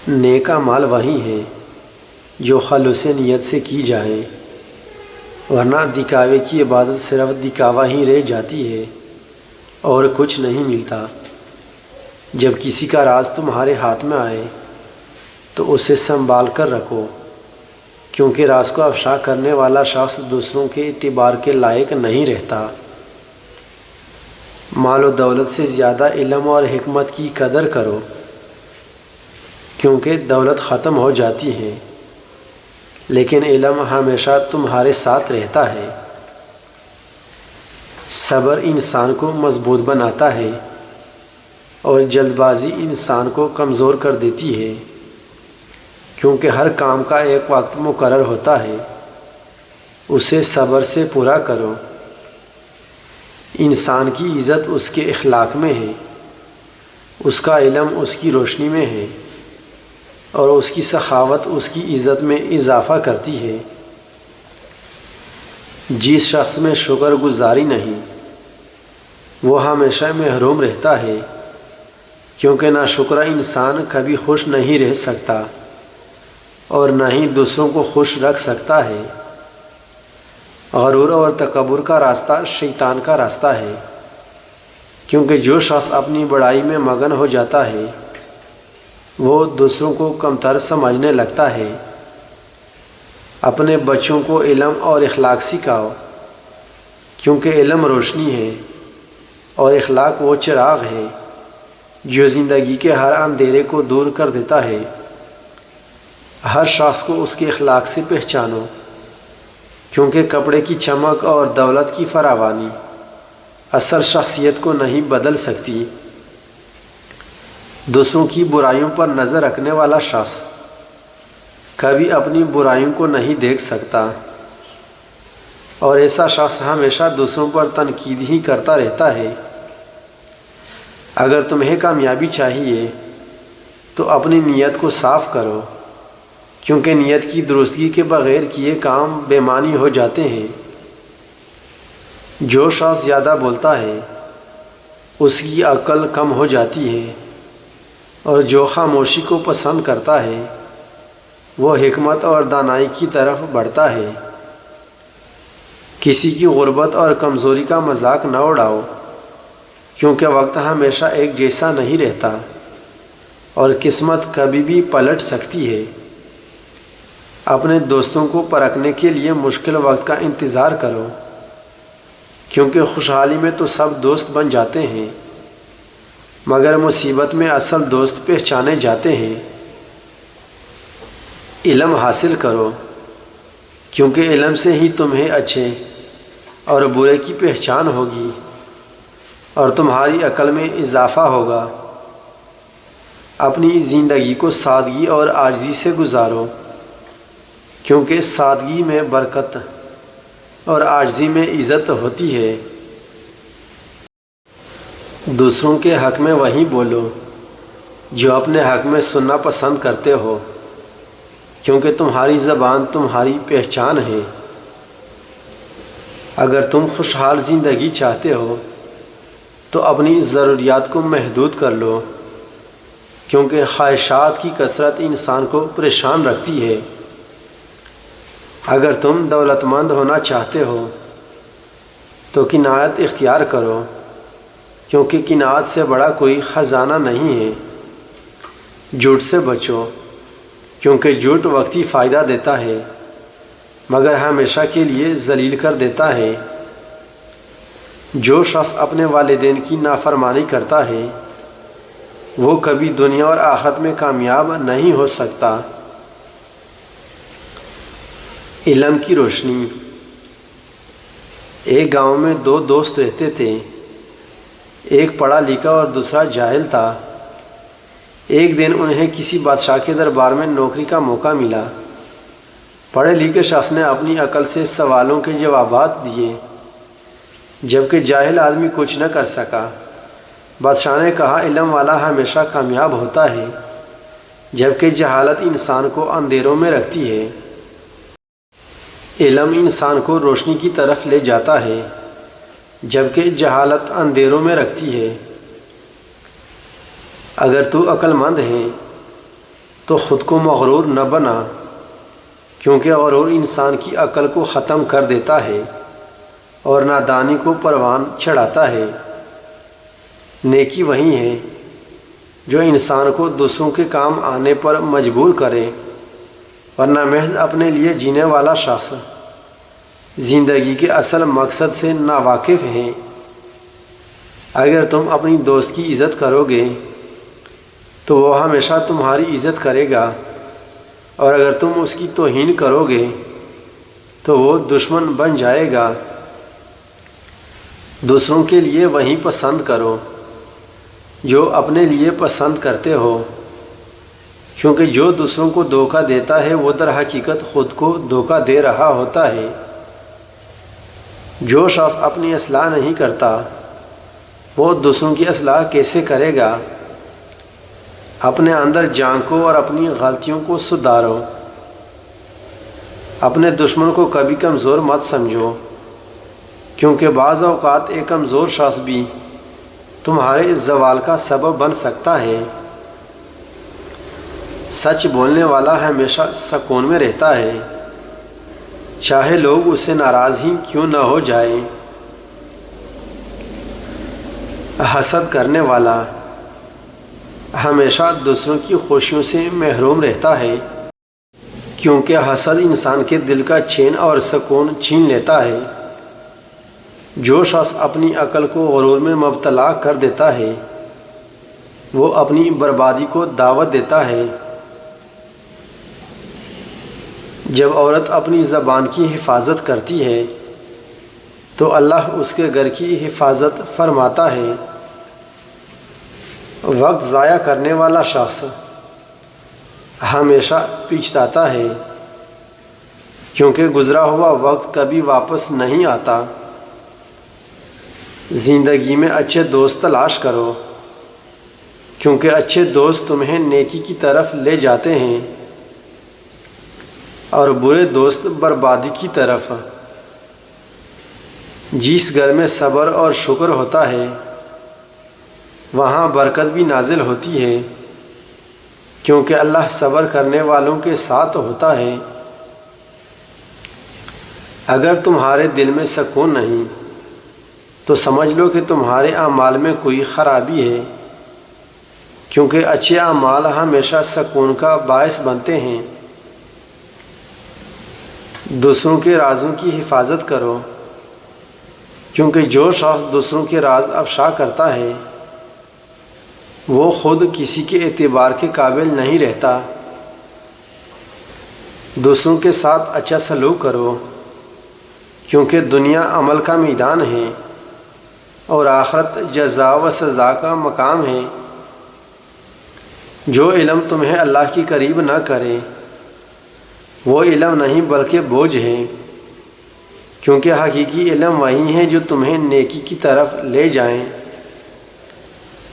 نیک اعمال وہی ہیں جو خلوص نیت سے کی جائیں، ورنہ دکھاوے کی عبادت صرف دکھاوا ہی رہ جاتی ہے اور کچھ نہیں ملتا۔ جب کسی کا راز تمہارے ہاتھ میں آئے تو اسے سنبھال کر رکھو، کیونکہ راز کو افشا کرنے والا شخص دوسروں کے اعتبار کے لائق نہیں رہتا۔ مال و دولت سے زیادہ علم اور حکمت کی قدر کرو، کیونکہ دولت ختم ہو جاتی ہے لیکن علم ہمیشہ تمہارے ساتھ رہتا ہے۔ صبر انسان کو مضبوط بناتا ہے اور جلد بازی انسان کو کمزور کر دیتی ہے، کیونکہ ہر کام کا ایک وقت مقرر ہوتا ہے، اسے صبر سے پورا کرو۔ انسان کی عزت اس کے اخلاق میں ہے، اس کا علم اس کی روشنی میں ہے، اور اس کی سخاوت اس کی عزت میں اضافہ کرتی ہے۔ جس شخص میں شکر گزاری نہیں وہ ہمیشہ محروم رہتا ہے، کیونکہ ناشکرا انسان کبھی خوش نہیں رہ سکتا اور نہ ہی دوسروں کو خوش رکھ سکتا ہے۔ غرور اور تکبر کا راستہ شیطان کا راستہ ہے، کیونکہ جو شخص اپنی بڑائی میں مگن ہو جاتا ہے وہ دوسروں کو کمتر سمجھنے لگتا ہے۔ اپنے بچوں کو علم اور اخلاق سکھاؤ، کیونکہ علم روشنی ہے اور اخلاق وہ چراغ ہے جو زندگی کے ہر اندھیرے کو دور کر دیتا ہے۔ ہر شخص کو اس کے اخلاق سے پہچانو، کیونکہ کپڑے کی چمک اور دولت کی فراوانی اصل شخصیت کو نہیں بدل سکتی۔ دوسروں کی برائیوں پر نظر رکھنے والا شخص کبھی اپنی برائیوں کو نہیں دیکھ سکتا، اور ایسا شخص ہمیشہ دوسروں پر تنقید ہی کرتا رہتا ہے۔ اگر تمہیں کامیابی چاہیے تو اپنی نیت کو صاف کرو، کیونکہ نیت کی درستگی کے بغیر کیے کام بے معنی ہو جاتے ہیں۔ جو شخص زیادہ بولتا ہے اس کی عقل کم ہو جاتی ہے، اور جو خاموشی کو پسند کرتا ہے وہ حکمت اور دانائی کی طرف بڑھتا ہے۔ کسی کی غربت اور کمزوری کا مذاق نہ اڑاؤ، کیونکہ وقت ہمیشہ ایک جیسا نہیں رہتا اور قسمت کبھی بھی پلٹ سکتی ہے۔ اپنے دوستوں کو پرکھنے کے لیے مشکل وقت کا انتظار کرو، کیونکہ خوشحالی میں تو سب دوست بن جاتے ہیں مگر مصیبت میں اصل دوست پہچانے جاتے ہیں۔ علم حاصل کرو، کیونکہ علم سے ہی تمہیں اچھے اور برے کی پہچان ہوگی اور تمہاری عقل میں اضافہ ہوگا۔ اپنی زندگی کو سادگی اور عاجزی سے گزارو، کیونکہ سادگی میں برکت اور عاجزی میں عزت ہوتی ہے۔ دوسروں کے حق میں وہی بولو جو اپنے حق میں سننا پسند کرتے ہو، کیونکہ تمہاری زبان تمہاری پہچان ہے۔ اگر تم خوشحال زندگی چاہتے ہو تو اپنی ضروریات کو محدود کر لو، کیونکہ خواہشات کی کثرت انسان کو پریشان رکھتی ہے۔ اگر تم دولت مند ہونا چاہتے ہو تو قناعت اختیار کرو، کیونکہ قناعت سے بڑا کوئی خزانہ نہیں ہے۔ جھوٹ سے بچو، کیونکہ جھوٹ وقتی فائدہ دیتا ہے مگر ہمیشہ کے لیے ذلیل کر دیتا ہے۔ جو شخص اپنے والدین کی نافرمانی کرتا ہے وہ کبھی دنیا اور آخرت میں کامیاب نہیں ہو سکتا۔ علم کی روشنی۔ ایک گاؤں میں دو دوست رہتے تھے، ایک پڑھا لکھا اور دوسرا جاہل تھا۔ ایک دن انہیں کسی بادشاہ کے دربار میں نوکری کا موقع ملا۔ پڑھے لکھے شخص نے اپنی عقل سے سوالوں کے جوابات دیے، جبکہ جاہل آدمی کچھ نہ کر سکا۔ بادشاہ نے کہا، علم والا ہمیشہ کامیاب ہوتا ہے، جبکہ جہالت انسان کو اندھیروں میں رکھتی ہے۔ علم انسان کو روشنی کی طرف لے جاتا ہے، جبکہ جہالت اندھیروں میں رکھتی ہے۔ اگر تو عقل مند ہے تو خود کو مغرور نہ بنا، کیونکہ غرور انسان کی عقل کو ختم کر دیتا ہے اور نادانی کو پروان چڑھاتا ہے۔ نیکی وہی ہے جو انسان کو دوسروں کے کام آنے پر مجبور کرے، ورنہ محض اپنے لیے جینے والا شخص زندگی کے اصل مقصد سے ناواقف ہے۔ اگر تم اپنی دوست کی عزت کرو گے تو وہ ہمیشہ تمہاری عزت کرے گا، اور اگر تم اس کی توہین کرو گے تو وہ دشمن بن جائے گا۔ دوسروں کے لیے وہی پسند کرو جو اپنے لیے پسند کرتے ہو، کیونکہ جو دوسروں کو دھوکہ دیتا ہے وہ در حقیقت خود کو دھوکہ دے رہا ہوتا ہے۔ جو شخص اپنی اصلاح نہیں کرتا وہ دوسروں کی اصلاح کیسے کرے گا؟ اپنے اندر جھانکو اور اپنی غلطیوں کو سدھارو۔ اپنے دشمن کو کبھی کمزور مت سمجھو، کیونکہ بعض اوقات ایک کمزور شخص بھی تمہارے زوال کا سبب بن سکتا ہے۔ سچ بولنے والا ہمیشہ سکون میں رہتا ہے، چاہے لوگ اس سے ناراض ہی کیوں نہ ہو جائیں۔ حسد کرنے والا ہمیشہ دوسروں کی خوشیوں سے محروم رہتا ہے، کیونکہ حسد انسان کے دل کا چین اور سکون چھین لیتا ہے۔ جو شخص اپنی عقل کو غرور میں مبتلا کر دیتا ہے وہ اپنی بربادی کو دعوت دیتا ہے۔ جب عورت اپنی زبان کی حفاظت کرتی ہے تو اللہ اس کے گھر کی حفاظت فرماتا ہے۔ وقت ضائع کرنے والا شخص ہمیشہ پچھتاتا ہے، کیونکہ گزرا ہوا وقت کبھی واپس نہیں آتا۔ زندگی میں اچھے دوست تلاش کرو، کیونکہ اچھے دوست تمہیں نیکی کی طرف لے جاتے ہیں اور برے دوست بربادی کی طرف۔ جس گھر میں صبر اور شکر ہوتا ہے وہاں برکت بھی نازل ہوتی ہے، کیونکہ اللہ صبر کرنے والوں کے ساتھ ہوتا ہے۔ اگر تمہارے دل میں سکون نہیں تو سمجھ لو کہ تمہارے اعمال میں کوئی خرابی ہے، کیونکہ اچھے اعمال ہمیشہ سکون کا باعث بنتے ہیں۔ دوسروں کے رازوں کی حفاظت کرو، کیونکہ جو شخص دوسروں کے راز افشا کرتا ہے وہ خود کسی کے اعتبار کے قابل نہیں رہتا۔ دوسروں کے ساتھ اچھا سلوک کرو، کیونکہ دنیا عمل کا میدان ہے اور آخرت جزا و سزا کا مقام ہے۔ جو علم تمہیں اللہ کے قریب نہ کرے وہ علم نہیں بلکہ بوجھ ہے، کیونکہ حقیقی علم وہی ہے جو تمہیں نیکی کی طرف لے جائیں۔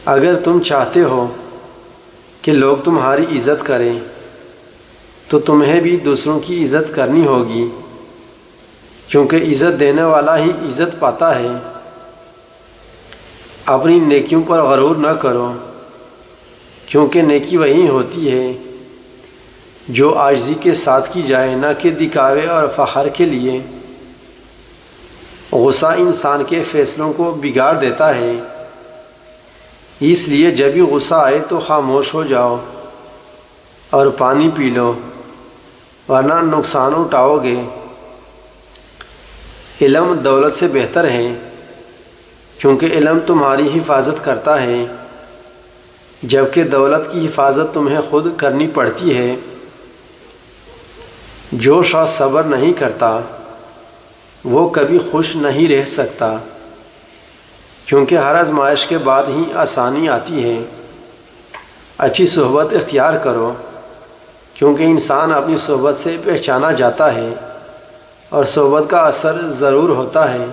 اگر تم چاہتے ہو کہ لوگ تمہاری عزت کریں تو تمہیں بھی دوسروں کی عزت کرنی ہوگی، کیونکہ عزت دینے والا ہی عزت پاتا ہے۔ اپنی نیکیوں پر غرور نہ کرو، کیونکہ نیکی وہی ہوتی ہے جو عاجزی کے ساتھ کی جائے، نہ کہ دکھاوے اور فخر کے لیے۔ غصہ انسان کے فیصلوں کو بگاڑ دیتا ہے، اس لیے جب بھی غصہ آئے تو خاموش ہو جاؤ اور پانی پی لو، ورنہ نقصان اٹھاؤ گے۔ علم دولت سے بہتر ہے، کیونکہ علم تمہاری حفاظت کرتا ہے، جبکہ دولت کی حفاظت تمہیں خود کرنی پڑتی ہے۔ جو شخص صبر نہیں کرتا وہ کبھی خوش نہیں رہ سکتا، کیونکہ ہر آزمائش کے بعد ہی آسانی آتی ہے۔ اچھی صحبت اختیار کرو، کیونکہ انسان اپنی صحبت سے پہچانا جاتا ہے اور صحبت کا اثر ضرور ہوتا ہے۔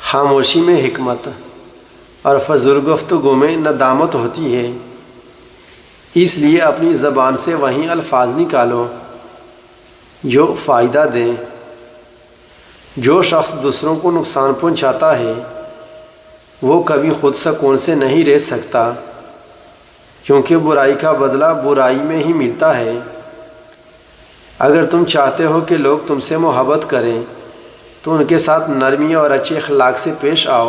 خاموشی میں حکمت اور فضول گفتگو میں ندامت ہوتی ہے، اس لیے اپنی زبان سے وہی الفاظ نکالو جو فائدہ دیں۔ جو شخص دوسروں کو نقصان پہنچاتا ہے وہ کبھی خود سکون سے نہیں رہ سکتا۔ کیونکہ برائی کا بدلہ برائی میں ہی ملتا ہے۔ اگر تم چاہتے ہو کہ لوگ تم سے محبت کریں تو ان کے ساتھ نرمی اور اچھے اخلاق سے پیش آؤ۔